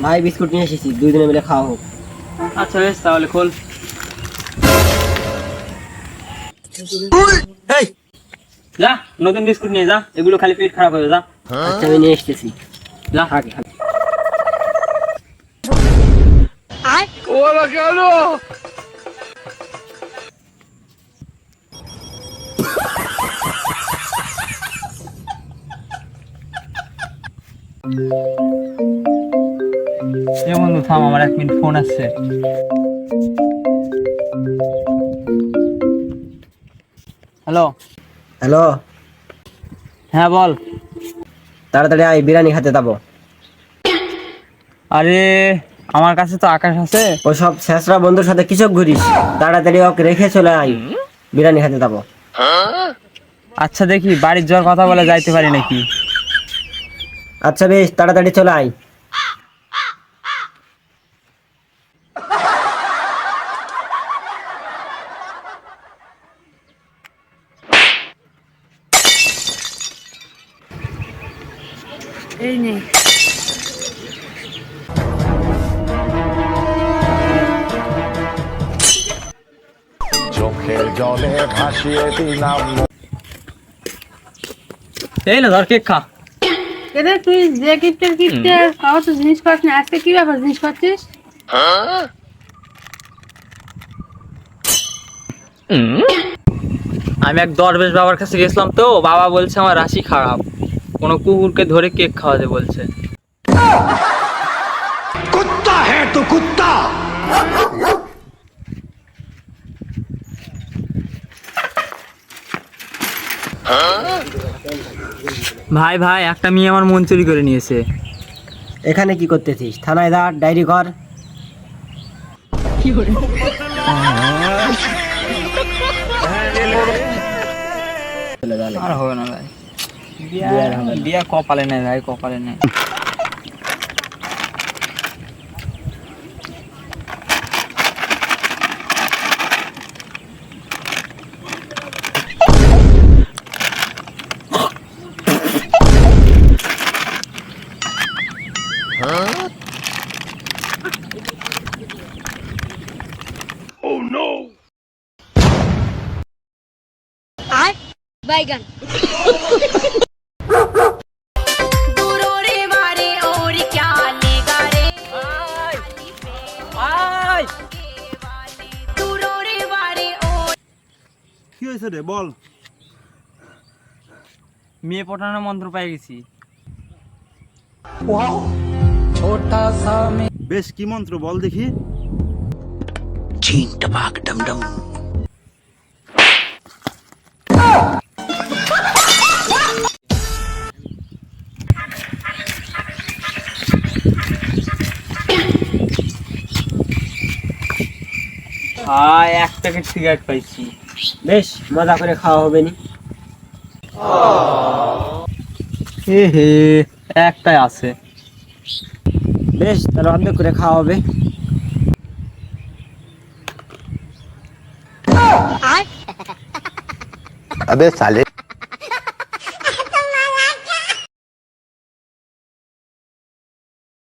ভাই বিস্কুট নিয়ে এসেছি, দুইজনে মিলে খাওয়া হোক। আচ্ছা বেশ, তাহলে খোল। এই যা নতুন বিস্কুট নিয়ে যা, এগুলো খালি পেট খারাপ হয়ে যা। আচ্ছা আমি নিয়ে এসেছি, যা। খাকে খাকে। এ বন্ধু থাম, আমার 1 মিনিট ফোন আসছে। হ্যালো। হ্যালো, হ্যাঁ বল। তাড়াতাড়ি আয়, বিরিয়ানি খেতে যাবো। আরে আমার কাছে তো আকাশ আছে। ওসব শেষরা বন্ধুর সাথে কিসব ঘুরিস? তাড়াতাড়ি ওকে রেখে চলে আয়, বিরিয়ানি খেতে যাবো। আচ্ছা দেখি বাড়ির যাওয়ার কথা বলে যাইতে পারি নাকি। আচ্ছা বেশ, তাড়াতাড়ি চলে আয়। এই নে। চোখের জলে ভাসিয়ে দিলাম। এই না ধর কেক খা। এদের তুই যে গিফটের খাওয়া তো জিনিস পাস না, আজকে কি ব্যাপার জিনিস পাচ্ছিস? আমি এক দরবেশ বাবার কাছে গেছিলাম, তো বাবা বলছে আমার রাশি খারাপ, কোনো কুকুরকে ধরে কেক খাওয়াতে বলছে। কুত্তা হ্যাঁ তো কুত্তা। ভাই ভাই, একটা মেয়ে আমার মন চুরি করে নিয়েছে। এখানে কি করতেছিস? থানায় যা, ডায়েরি কর। আর হবে না ভাই, বিয়া কপালে নেই ভাই, কপালে নেই। बैगन दूरोरे बारे और क्या लेगा रे दूरोरे बारे और কি হয়েছে রে বল। মেয়ে পটানোর মন্ত্র পাই গেছি। বেশ, কি মন্ত্র বল দেখি। হাই, 1 প্যাকেট সিগারেট পাইছি। বেশ, মজা করে খাওয়া হবে নি। হে হে, একটাই আছে। বেশ, তাহলে অর্ধেক করে খাওয়া হবে। अबे साले